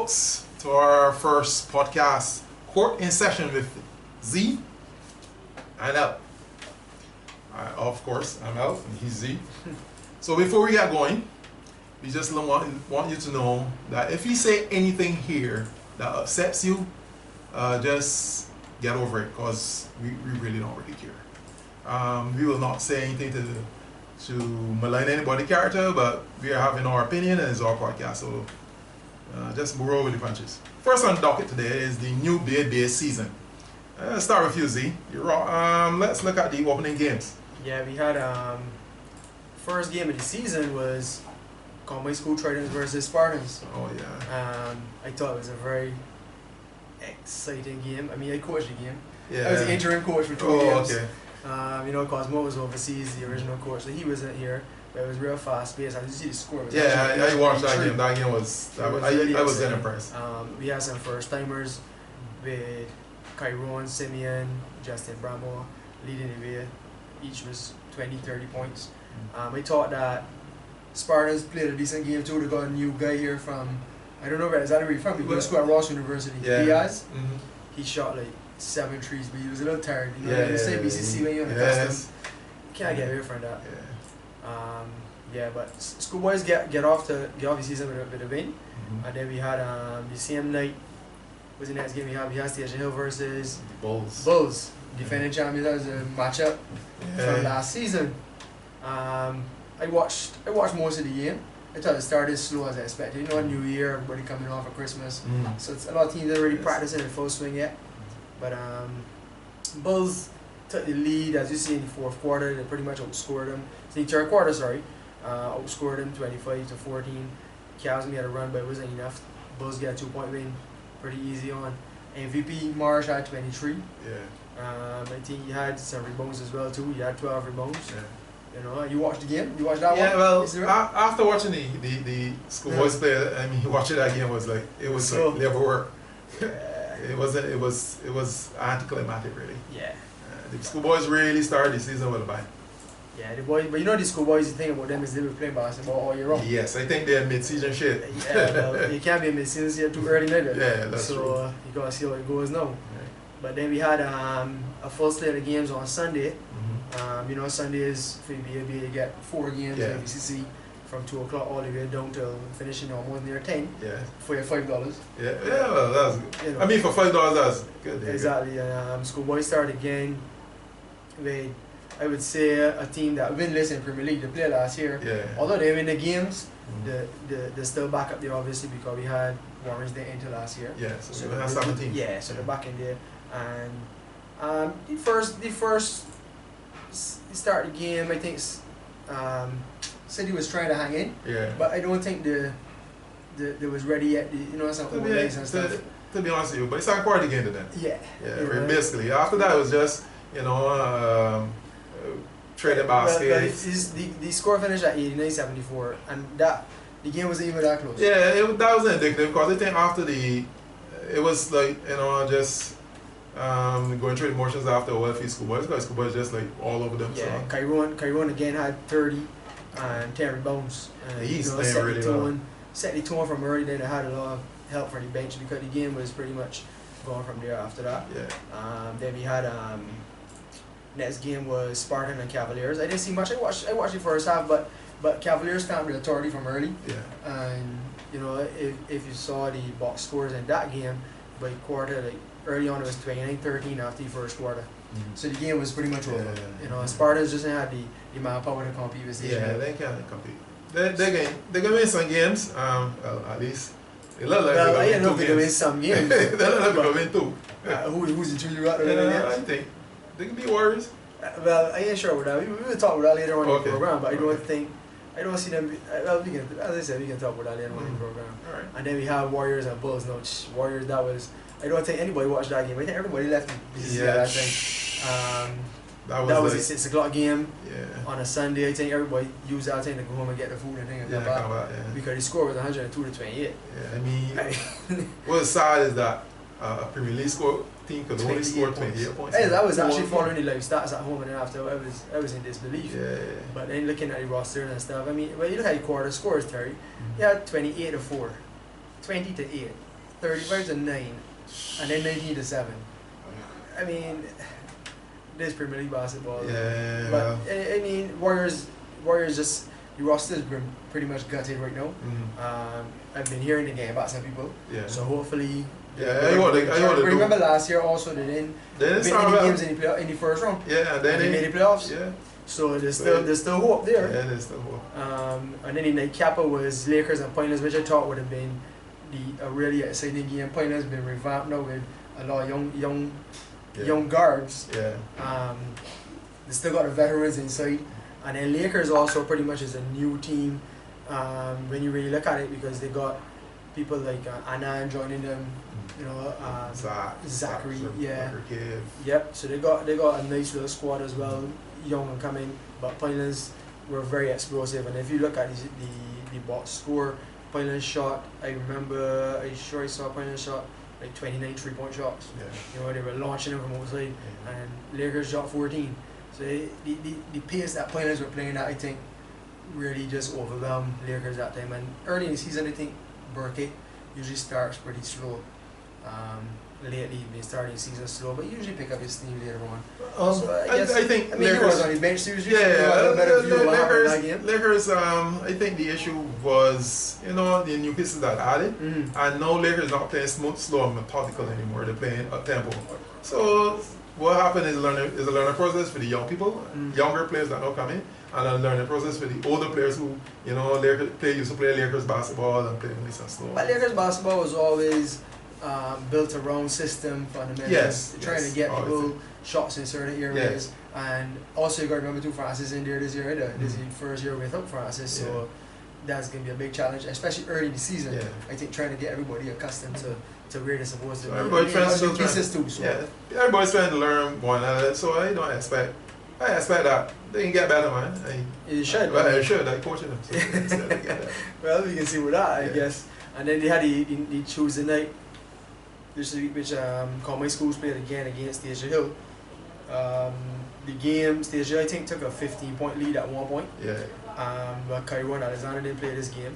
folks, to our first podcast, Court in Session with Z and L. Of course, I'm L and he's Z. So before we get going, we just want you to know that if you say anything here that upsets you, just get over it, because we really don't really care. We will not say anything to malign anybody's character, but we are having our opinion and it's our podcast, so just roll with the punches. First on the docket today is the new BA season. Let's start with you, Z. Let's look at the opening games. Yeah, we had first game of the season was Conway School Tridents versus Spartans. Oh yeah. I thought it was a very exciting game. I mean, I coached the game. Yeah. I was the interim coach for 2 games. Okay. Cosmo was overseas, the original coach, so he wasn't here. But it was real fast paced. I did see the score. Yeah, I watched that game. That game was, I was impressed. We had some first timers with Kyron, Simeon, Justin Bramo leading the way. Each was 20-30 points. I thought that Spartans played a decent game too. They got a new guy here from, I don't know where exactly he's from. He went to school at Ross University. Yeah. Diaz. Mm-hmm. He shot like 7 trees, but he was a little tired. You know, Yeah, you say BCC when you're on the custom. Can't get away from that. But schoolboys get off the season with a win. And then we had the same night was the next game we had Station Hill versus Bulls. Defending champions. That was a matchup from last season. I watched most of the game. I thought it started slow as I expected. You know, New Year, everybody coming off of Christmas. So it's a lot of teams that already practicing in full swing yet. But Bulls took the lead, as you see in the fourth quarter. They pretty much outscored them. The third quarter, outscored them 25-14. Cavs made a run, but it wasn't enough. Bulls get a 2-point win, pretty easy on. MVP Marsh had 23. I think he had some rebounds as well too. He had 12 rebounds. You know, you watched the game? You watched that one? Yeah, well, after watching the schoolboys play, I mean, watching that game was like, it was so, like never work. It was anticlimactic, really. Yeah. The schoolboys really started the season with a bang. Yeah, but you know the schoolboys, the thing about them is they were playing basketball all year round. Yes, I think they're mid-season shit. Yeah, well, you can't be a mid-season yet too early neither. Yeah, that's true. So you gotta see how it goes now. But then we had a full slate of games on Sunday. Sunday is for BAB to get 4 games in BCC from 2 o'clock all the way down till finishing almost near 10. Yeah. For your $5. Yeah, well, that's good. You know, I mean, for $5, that's good. Exactly. Schoolboys started again with, I would say, a team that winless in Premier League. They played last year. Yeah. Although they win the games, they're still back up there obviously because we had Warrens there into last year. Yeah, so we had 17. Yeah, so they're back in there. And the first start of the game, I think City was trying to hang in. Yeah. But I don't think they was ready yet. Some old legs and stuff. To be honest with you, but it's not quite the game to them. Yeah. Basically, after that it was just trading baskets. The score finished at 89-74, and the game wasn't even that close. Yeah, that was indicative because I think after it was like just going through the motions after a while for schoolboys. Because schoolboys just like all over them. Yeah, so. Kyron again had 30 and 10 rebounds. He's playing really well. Set the tone from early. Then they had a lot of help from the bench because the game was pretty much going from there after that. Yeah. Then we had next game was Spartan and Cavaliers. I didn't see much. I watched the first half, but Cavaliers found the authority from early. Yeah. And if you saw the box scores in that game, by quarter, like early on it was 29-13 after the first quarter. So the game was pretty much over. Spartans just didn't have the manpower to compete with Station. Yeah, they can't compete. They can win some games. Well, at least they look like I don't know if they can win some games. They look like they can win 2. Who's the 2 you got to win against? I think they can be Warriors. Well, I ain't sure about that. We will talk about that later on in the program, but I don't see them. Well, as I said, we can talk about that later on in the program. All right. And then we have Warriors and Bulls. No, Warriors. That was. I don't think anybody watched that game. I think everybody left that thing. That was a 6 o'clock game on a Sunday. I think everybody used that time to go home and get the food and things like that. Because the score was 102-28. Yeah, I mean, what's sad is that a Premier League team could only score 28 points. I was actually following the live stats at home, and then after I was in disbelief. Yeah. But then looking at the roster and stuff, I mean, when you look at the quarter scores, Terry, you had 28-4, 20-8. 35-9, and then 19-7. I mean, this Premier League basketball. Yeah. But I mean, Warriors just the roster's been pretty much gutted right now. I've been hearing the game about some people. Yeah. So hopefully. Remember last year also they didn't win any games in the first round. Yeah, and then they made the playoffs. Yeah. So there's still hope there. Yeah, there's still hope. And then the nightcapper was Lakers and Pointers, which I thought would have been a really exciting game. Pointers been revamped now with a lot of young guards. Yeah. They still got the veterans inside. And then Lakers also pretty much is a new team when you really look at it, because they got people like Anand joining them, you know, Zachary, yeah. Yep. So they got a nice little squad as well, young and coming. But Pointers were very explosive, and if you look at the box score, Pointers shot. I saw Pointers shot like 29 3-point shots. Yeah. You know, they were launching them from outside, and Lakers shot 14. So the pace that Pointers were playing at, I think, really just overwhelmed Lakers that time. And early in the season, I think Burkett usually starts pretty slow. Lately, he's been starting the season slow, but usually pick up his steam later on. So I think Lakers, he was on his bench, so usually Lakers, I think the issue was, you know, the new pieces that added, and now Lakers not playing smooth, slow, and methodical anymore. They're playing a tempo. So what happened is a learning process for the young people, younger players that now come in, and a learning process for the older players who, you know, used to play Lakers basketball and play nice and slow. But Lakers basketball was always built around system fundamentals, trying to get people shots in certain areas. And also you got to remember too, Francis in there this year. This is the first year without Francis, so that's going to be a big challenge, especially early in the season. I think trying to get everybody accustomed to where they're supposed to be. Everybody's trying to learn one another, so I expect that they can get better, man. You should. Well, should, like coaching them. So well, we can see with that, I guess. And then they had the Tuesday night, which Conway Schools played again against Stacia Hill. The game, Stacia, I think, took a 15-point lead at one point. But Kyron Alexander didn't play this game.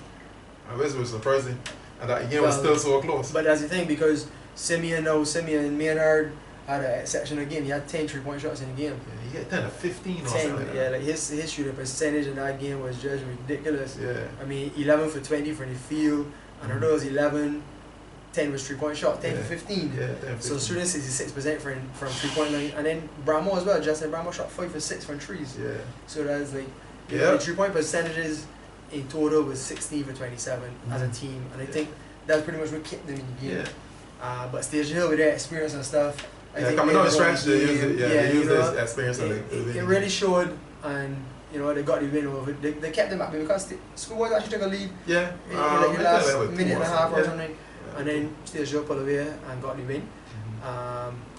I was surprising. And that game was still so close. But that's the thing, because Simeon Maynard had an exceptional game. He had 10 3-point shots in the game. Yeah, he had 10 or 15 or 10, something like that. like his shooting percentage in that game was just ridiculous. Yeah. I mean, 11 for 20 from the field, and of those 11, 10 was 3-point shot, 10 for 15. Yeah, 10 15. So shooting 66% from 3-point line. And then Bramo as well, Justin Bramo shot 5 for 6 from threes. Yeah. So that's like, the 3-point percentages in total was 16 for 27 as a team. And I think that's pretty much what kept them in the game. But Stacia Hill with their experience and stuff, I think coming on the stretch, they used their experience. It really showed, and you know, they got the win over. They kept them happy because Schoolboys actually took a lead. Yeah, in like the last minute and a half or something, and then Stacia Hill pulled away and got the win.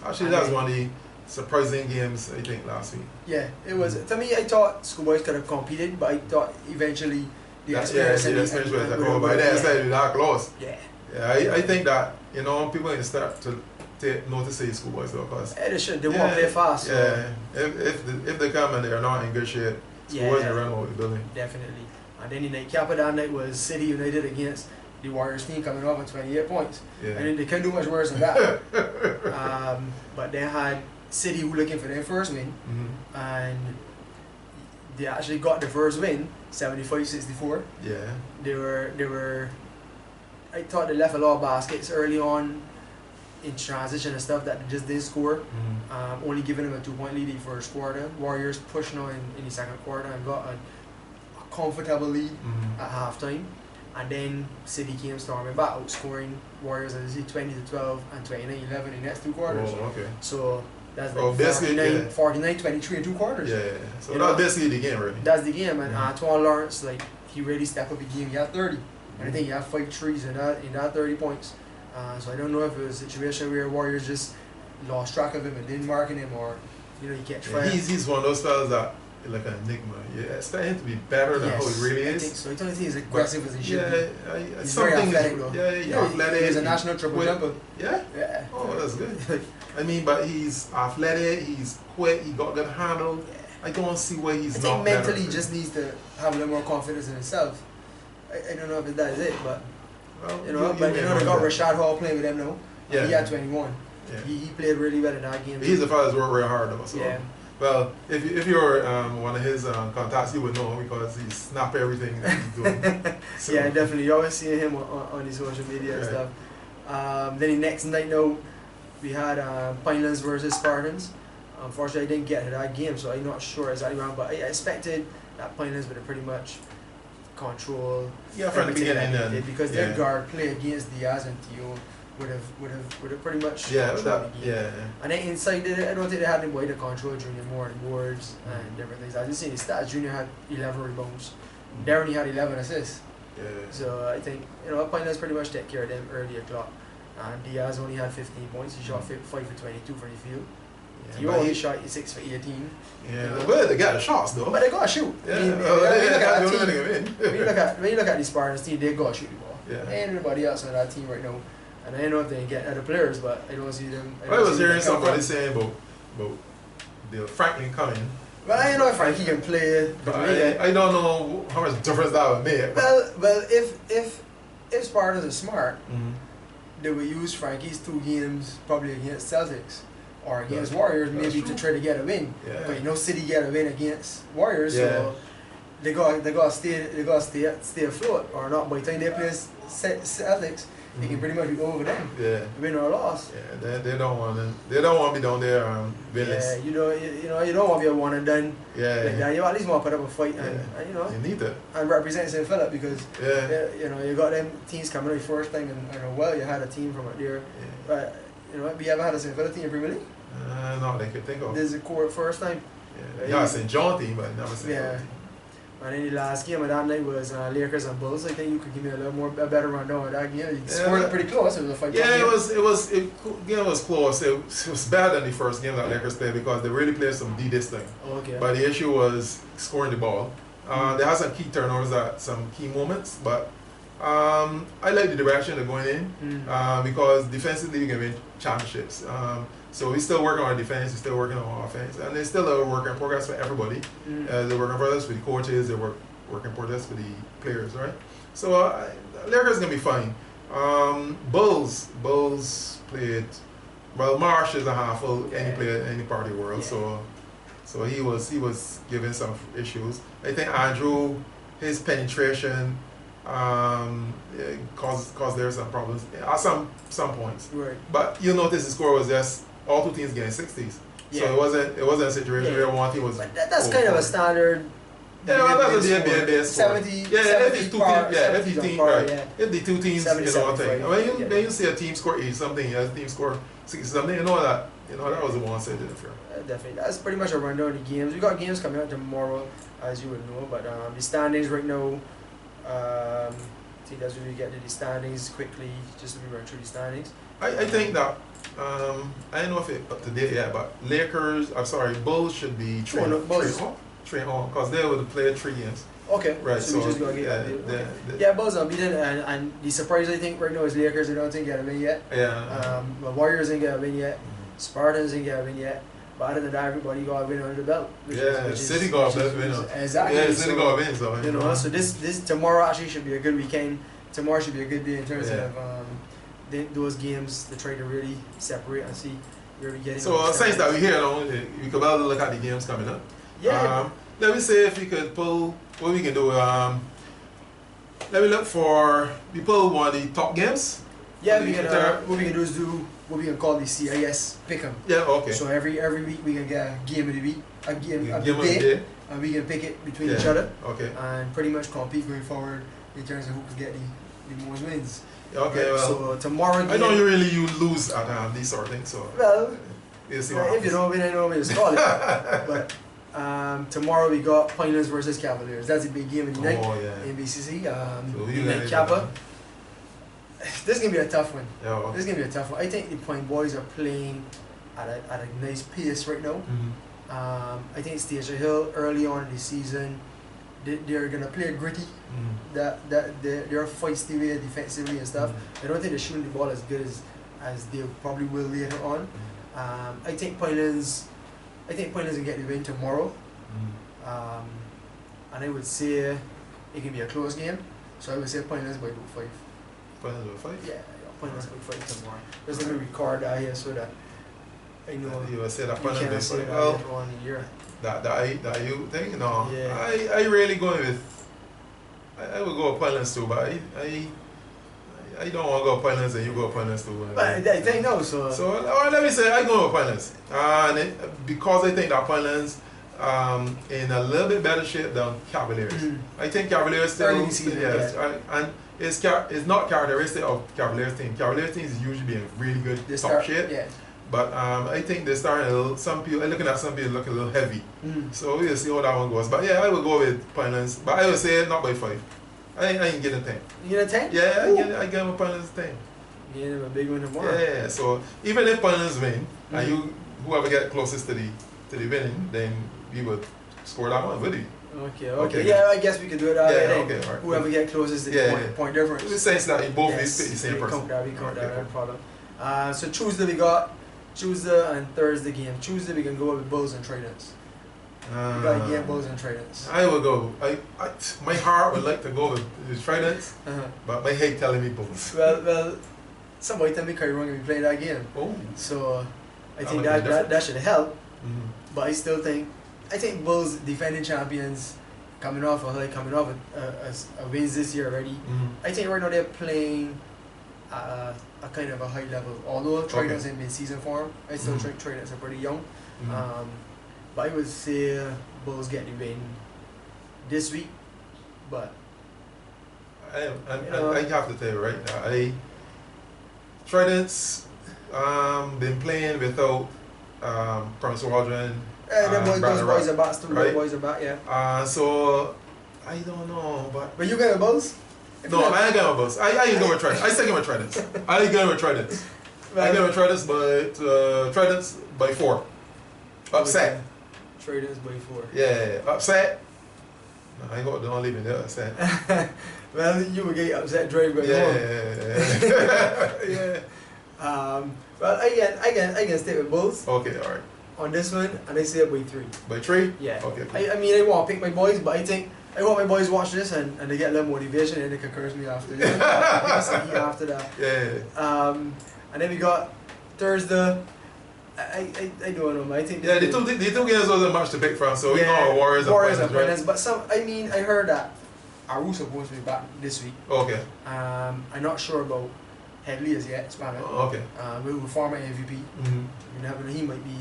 Actually, that was one of the surprising games, I think, last week. Yeah, it was. To me, I thought Schoolboys could have competed, but I thought eventually the experience was but they decided that close. Yeah, I think that, you know, people need to start to notice the Schoolboys though, because they want to play fast. So. Yeah, if they come and they are not in good shape, Schoolboys will run over the building. Definitely. And then the night cap of that night was City United against the Warriors team, coming off with 28 points. And then they couldn't do much worse than that. But they had City who looking for their first win, and they actually got the first win, 75-64. Yeah. They were. I thought they left a lot of baskets early on in transition and stuff that they just didn't score. Only giving them a 2-point lead in the first quarter. Warriors pushed on in the second quarter and got a comfortable lead at halftime. And then City came storming back, outscoring Warriors as 20-12 and 29-11 in the next 2 quarters. Oh, okay. So that's like 49-23 in 2 quarters. Yeah. So that's basically the game, right? That's the game, and Antoine Lawrence, like, he really stepped up the game. He had 30. And I think he had 5 threes in that 30 points. So I don't know if it was a situation where Warriors just lost track of him and didn't mark him, or he kept trying. He's one of those fellas that like an enigma. Expect him to be better than how he really is. I think so. I don't think he's aggressive as he should be. He's very athletic though. He's athletic. He's a national triple jumper. Yeah. Oh, that's good. I mean, but he's athletic. He's quick. He got good handle. I don't see why he's not. I think mentally he just needs to have a little more confidence in himself. I don't know if that is it, but Well, you know, but you know they got Rashad Hall playing with them now. Yeah. He had 21. Yeah. He played really well in that game. He's a fellow that's worked very hard though. So. Yeah. Well, if you're one of his contacts, you would know because he snap everything that he's doing. So. Yeah, definitely. You always see him on his social media and stuff. Then the next night, now we had Pinelands versus Spartans. Unfortunately, I didn't get to that game, so I'm not sure exactly wrong. But I expected that Pinelands would have pretty much control. Yeah, from the beginning, because their guard play against Diaz and Tio would have pretty much controlled the game. Yeah. And then inside, I don't think they had any way to control Junior more on boards and different things. I just seen his stats. Junior had 11 rebounds. Darren had 11 assists. Yeah. So I think Pinelands pretty much take care of them early o'clock. And Diaz only had 15 points. He shot 5 for 22 from the field. Yeah, He only shot 6 for 18. Yeah, well, they got the shots though. But they gotta shoot. Yeah. When you look at the Spartans team, they gotta shoot the ball. Yeah. Ain't anybody else on that team right now. And I don't know if they get other players, but I don't see them. I was hearing somebody saying about the Franklin coming. Well, I don't know if Frankie can play. But I don't know how much difference that would make. Well, if Spartans are smart, they would use Frankie's 2 games probably against Celtics or against Warriors, maybe to try to get a win. Yeah. But City get a win against Warriors, so they gotta stay afloat, or not. By the time they play Celtics, they can pretty much be over them. Yeah. Win or loss. Yeah, they don't want to be down there winless. Yeah, you don't want to be a one and done. Yeah. Like that. You at least want to put up a fight and you need that. and represent St. Philip, because you got them teams coming out first thing, and well, you had a team from out there. Yeah. But we ever had a St. Philip team in Premier League? No, they could think of. This is the core first time. Yeah, St. John team, but never St. John team. And then the last game of that night was Lakers and Bulls. I think you could give me a better rundown of that game. You scored it pretty close. It was a fight. Yeah, it was close. It was better than the first game that Lakers played because they really played some D-Dis thing. Okay. But the issue was scoring the ball. They had some key turnovers at some key moments, but I like the direction they're going in because defensively you can win championships. So we're still working on defense, we're still working on offense, and it's still a work in progress for everybody. They're working in progress for the coaches, they're working in progress for the players, right? So Lakers gonna be fine. Bulls played well. Marsh is a handful any player any part of the world, so he was given some issues. I think Andrew, his penetration caused there some problems at some points. Right. But you'll notice the score was just all 2 teams getting 60s. So it wasn't a situation where one team was. But that's kind of a standard. Yeah, well, that's the NBA base score. 70. Yeah, if it's 2 teams, right. If the 2 teams, 70, one thing. When you see a team score 80 something, a team score 60 something, that was the one side affair. Definitely. That's pretty much a rundown of the games. We got games coming out tomorrow, as you would know. But the standings right now. I think that's where we get to the standings quickly, just to run through the standings. I think that I don't know if it's up to date yet, but Bulls should be 3 home because they would have played 3 games. Okay, right. So we just gotta get Bulls unbeaten, and the surprise I think right now is Lakers. I don't think get a win yet. Yeah. Warriors ain't get a win yet. Spartans ain't get a win yet. But other than that, everybody got a win under the belt. City got a win. Exactly. Yeah, City got a win. So so this tomorrow actually should be a good weekend. Tomorrow should be a good day in terms of those games to try to really separate and see where we get. So since that we're here, we could well look at the games coming up. Yeah. Let me see if we could pull what we can do. Let me look for we pull one of the top games. Yeah, what we can do is do what we can call the CIS Pick Ems. Yeah, okay. So every week we can get a game of the week, a game of the day, and we can pick it between each other. Okay. And pretty much compete going forward in terms of who can get the most wins. Okay, right? well. So tomorrow. I know you lose at these sort of things, so. Well, if you don't win, I know what it's called. But tomorrow we got Pinelands versus Cavaliers. That's a big game of the night in BCC. So Kappa. This is going to be a tough one. Yeah. This is going to be a tough one. I think the Point Boys are playing at a nice pace right now. I think Stacia Hill early on in the season, they're going to play gritty. They're feisty way defensively and stuff. I don't think they're shooting the ball as good as they probably will later on. I think Pinelands will get the win tomorrow. And I would say it can be a close game. So I would say Pinelands by about 5. Pundits will fight? Yeah, Pundits will fight tomorrow. Just let me record that here so that I know. You will say that You Pundits can't will say fight. that Well, later on in the year. that you thing? No. Yeah. I really going with, I would go with Pundits too, but I don't want to go Pundits and you go Pundits too. But I think no, so. So let me say I go with Pundits. And because I think that Pundits in a little bit better shape than Cavaliers. I think Cavaliers still, Early season, yes, and it's not characteristic of Cavaliers team. Cavaliers team is usually being really good top shape. Yeah. But I think they're starting a little, some people, looking at some people look a little heavy. So we'll see how that one goes. But yeah, I would go with Pundits. But I would say not by 5. I ain't getting a 10. You get a 10? Yeah, I give him a Pundits 10. You get him a big one tomorrow. Yeah, so even if Pundits win, and whoever get closest to the winning, then we would score that one, would we? Okay. Yeah, I guess we could do it that way. Okay, all right. Whoever get closest to the point difference. In the sense that you both Yes, pick the same person. We count that, no problem. So Tuesday we got Tuesday and Thursday game. Tuesday we can go with Bulls and Traders. We got a game Bulls and Traders. I will go. My heart would like to go with Tridents, but my head telling me Bulls. Well, somebody tell me Kyrie wrong if we play that game. Oh. So I think that should help. But I still think Bulls defending champions coming off a wins this year already. I think right now they're playing a kind of a high level. Although Traders in mid-season form, I still think Traders are pretty young. But I would say Bulls get the win this week. But I have to tell you right now, Tridents been playing without Prince Waldron. Those boys are back. Still, right? Boys are back. Yeah. So I don't know, but you get a Bulls? No, I ain't going with Bulls. I ain't going with Tridents. I still going with Tridents. I ain't going with Tridents. I going with Tridents, but Tridents by 4. Upset. Traders by 4. Yeah, upset. No, I ain't don't leave me there. Upset. Well, you will get upset drive by 4. Yeah. Well, I can stay with Bulls. Okay, all right. On this one, and I say it by 3. By 3? Yeah. Okay. I mean, I want to pick my boys, but I hope my boys watch this and they get a little motivation and they can curse me after. After that. Yeah. And then we got Thursday. I don't know, man. I think the two games wasn't much to pick from, so we know Warriors and Pundits, right? But I heard that Aru's supposed to be back this week. Okay. I'm not sure about Headley as yet, Spanish. Okay. We will former MVP. You never know, he might be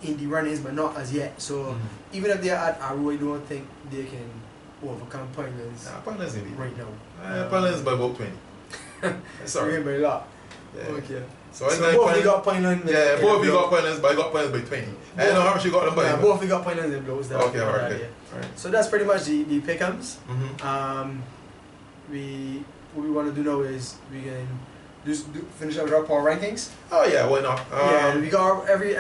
in the runnings, but not as yet. So even if they're at Aru, I don't think they can overcome Pundits right now. Pundits by about 20. Sorry. By a lot. Yeah. Okay. So both we got Pundits. Yeah, both we got Pundits, but I got Pundits by 20. I don't know how much you got them by. Yeah, both we got Pundits and Blows. Okay, alright. So that's pretty much the Pick Ems. What we want to do now is we can finish up with our power rankings. Oh yeah, why not? We got every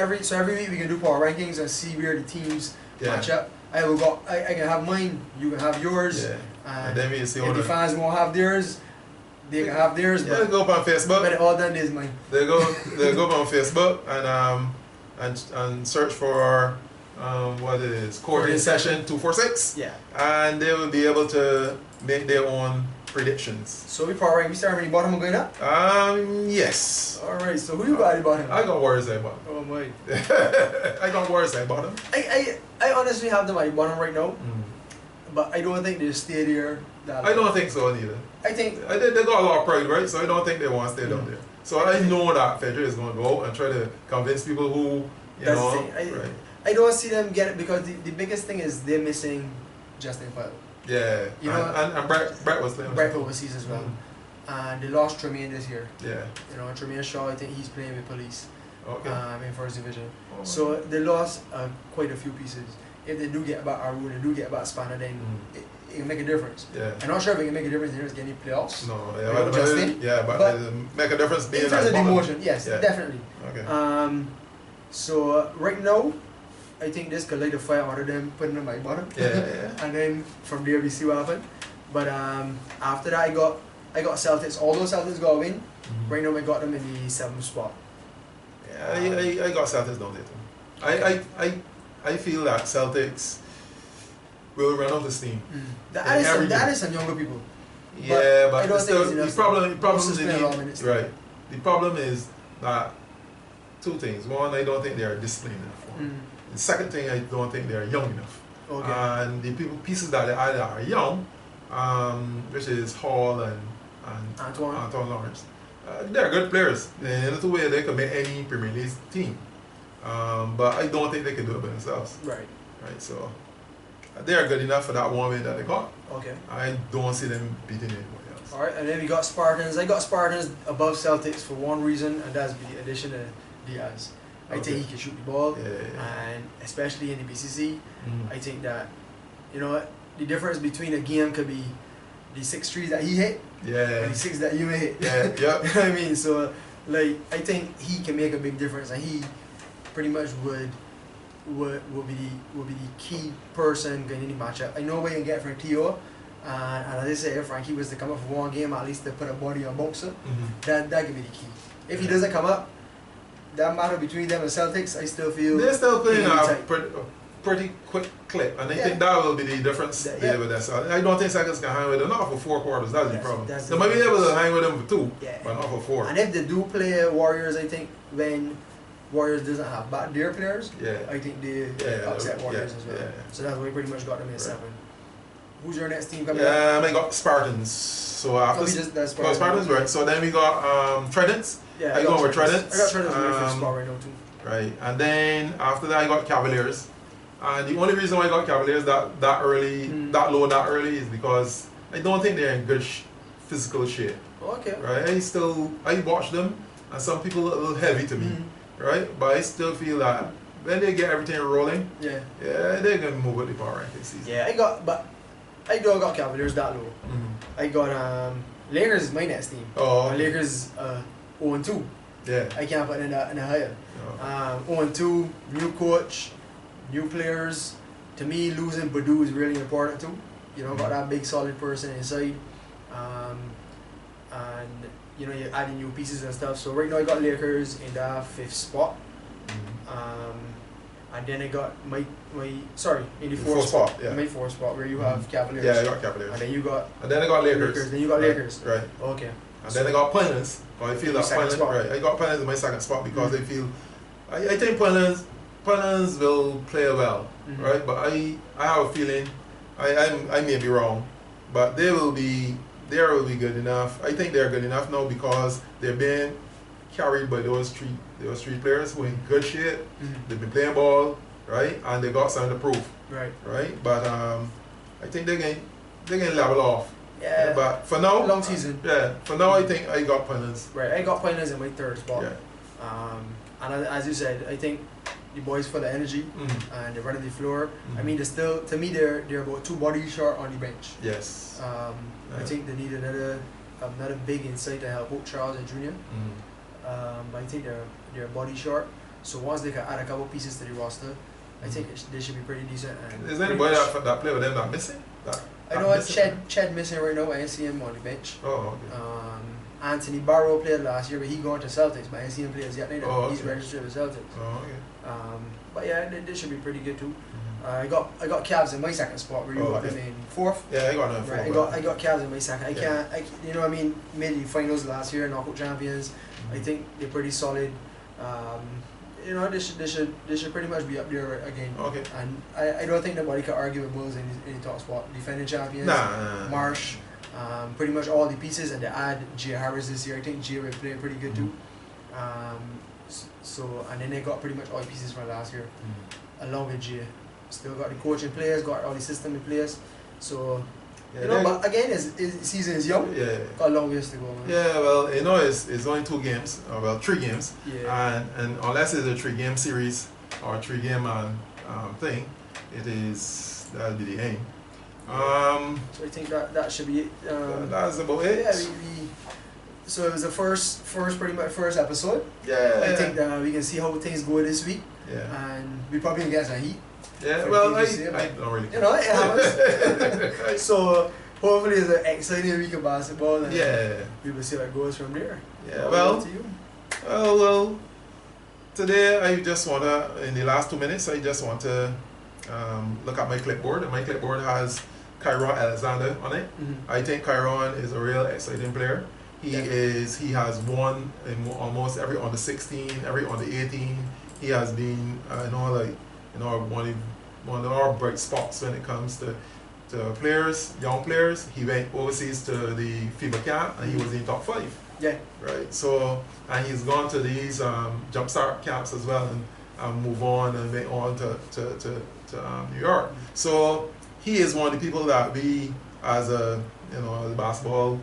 week we can do power rankings and see where the teams match up. I can have mine, you can have yours. Yeah. And then we see if the fans won't have theirs, they can have theirs. Yeah, go up on Facebook. But all done is mine. They go up on Facebook and search for what it is, Court Session 246. Yeah. And they will be able to make their own predictions. So we power rank. We start from the bottom and going up. Yes. All right. So who you got at the bottom? I got Warriors at bottom. Oh my. I got Warriors at bottom. I honestly have them at the bottom right now, but I don't think they stay there. I don't think so neither. I think they got a lot of pride, right? So I don't think they want to stay down there. So I know that Federer is going to go out and try to convince people who right. I don't see them get it because the biggest thing is they're missing Justin File. Yeah, and Brett was playing. Brett overseas as well. And they lost Tremaine this year. Yeah. Tremaine Shaw, I think he's playing with Police. Okay. In first division. Oh, so they lost quite a few pieces. If they do get back Aru, they do get back Spanner, then it can make a difference. Yeah. I'm not sure if it can make a difference in getting any playoffs. No, but make a difference being in terms of demotion, yes, definitely. Okay. So right now, I think this could light a fire under them, putting them at my bottom. Yeah. And then from there we see what happens. But after that, I got Celtics. Although Celtics got a win, right now I got them in the 7th spot. Yeah, I got Celtics down there too. I feel that Celtics will run out of steam. That is some younger people. Yeah, but I don't still, think the it's problem Also they spend a lot of need, minutes. right? The problem is that two things. One, I don't think they are disciplined enough. The second thing, I don't think they are young enough. Okay. And the pieces that they either are young, which is Hall and Antoine Lawrence, they're good players. In a way, they can make any Premier League team. But I don't think they can do it by themselves. Right. Right. So they are good enough for that one win that they got. Okay. I don't see them beating anybody else. Alright, and then we got Spartans. I got Spartans above Celtics for one reason, and that's the addition of Diaz. I think he can shoot the ball, and especially in the BCC, I think that, you know, the difference between a game could be the 6 threes that he hit and the 6 that you may hit. Yeah, yeah. You know what I mean? So, like, I think he can make a big difference, and he pretty much would be the key person going in the matchup. I know what you can get from Tio, and as I say, if Frankie was to come up for one game, at least to put a body on boxer, that could be the key. If he doesn't come up, that matter between them and Celtics, I still feel they're still playing a pretty quick clip, and I think that will be the difference there with that. So I don't think Celtics can hang with them, not for 4 quarters. That's the problem. They might be able to hang with them for 2, but not for 4. And if they do play Warriors, I think when Warriors doesn't have their players, I think they upset Warriors as well. So that's why we pretty much got them in 7. Who's your next team coming up? I got Spartans. So after Spartans, right? So then we got Tridents. Yeah, I go with Tridents. I got Tridents in my spot right now too. Right, and then after that I got Cavaliers. And the only reason why I got Cavaliers that early, that low, that early is because I don't think they're in good physical shape. Okay. Right, I watch them, and some people are a little heavy to me. Right, but I still feel that when they get everything rolling, they're gonna move with the power ranking season. Yeah, I got Cavaliers that low. I got Lakers is my next team. Oh, okay. Lakers 0-2. Yeah. I can't put in a higher. 0-2, new coach, new players. To me, losing Badu is really important too. You know, got that big solid person inside. And you know, you're adding new pieces and stuff. So right now I got Lakers in the 5th spot. And then I got in the 4th spot. My 4th spot where you have Cavaliers. Yeah, I got Cavaliers. And then you got. And then I got Lakers. Then you got Lakers. Right. Okay. And then I got Penance. I feel that Penance. Right. I got Penance in my 2nd spot because I feel, I think Penance will play well, right? But I have a feeling, I may be wrong, but they will be good enough. I think they're good enough now because they're being carried by those three players who are in good shape. They've been playing ball, right? And they got something to prove, right? But I think they're going to level off. Yeah. But for now, long season. For now I think I got Penance. Right, I got Penance in my 3rd spot. And as you said, I think the boys full of energy and they run on the floor. I mean, they're about 2 bodies short on the bench. Yes. I think they need another big insight to help out Charles and Junior. But I think they're body short. So once they can add a couple pieces to the roster, I think they should be pretty decent. And is there anybody that play with them that missing? I know Ched missing right now. I ain't see him on the bench. Oh, okay. Anthony Barrow played last year, but he going to Celtics. But I ain't seen him play as yet. He's registered with Celtics. Oh, okay. But yeah, they should be pretty good too. I got Cavs in my 2nd spot. Where you got them in 4th? Yeah, I got them in 4th. I got Cavs in my 2nd. You know what I mean? Made the finals last year, knockout champions. I think they're pretty solid. You know, they should pretty much be up there again. Okay. And I don't think nobody can argue with Bulls in the top spot. Defending champions, Marsh, pretty much all the pieces, and they add Jay Harris this year. I think Jay will play pretty good too. And then they got pretty much all the pieces from last year, along with Jay. Still got the coach in place, got all the system in place. So. You know, but again, his season is young. Yeah. Got a long ways to go. Man. Yeah, well, you know, it's only 2 games, or 3 games. Yeah. And unless it's a 3-game series or a 3-game thing, that'll be the aim. So I think that should be it. That's about it. Yeah, so it was the first episode. Yeah. I think that we can see how things go this week. Yeah. And we probably can get some heat. Yeah, well, I don't really care. You know, it happens. So hopefully it's an exciting week of basketball, and we will see how it goes from there. Yeah, well, today I just want to, in the last 2 minutes, I just want to look at my clipboard, and my clipboard has Kyron Alexander on it. Mm-hmm. I think Kyron is a real exciting player. He has won in almost every under 16, every under 18. He has been one of our bright spots when it comes to players, young players. He went overseas to the FIBA camp and he was in top 5. Yeah. Right. So, and he's gone to these jumpstart camps as well and move on and went on to New York. So he is one of the people that we as a as a basketball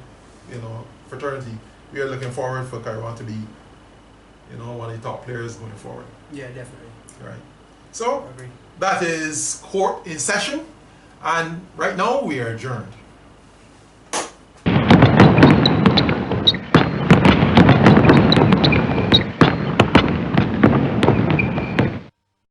fraternity, we are looking forward for Kyron to be one of the top players going forward. Yeah, definitely. Right. So I agree. that is court in session, and right now we are adjourned.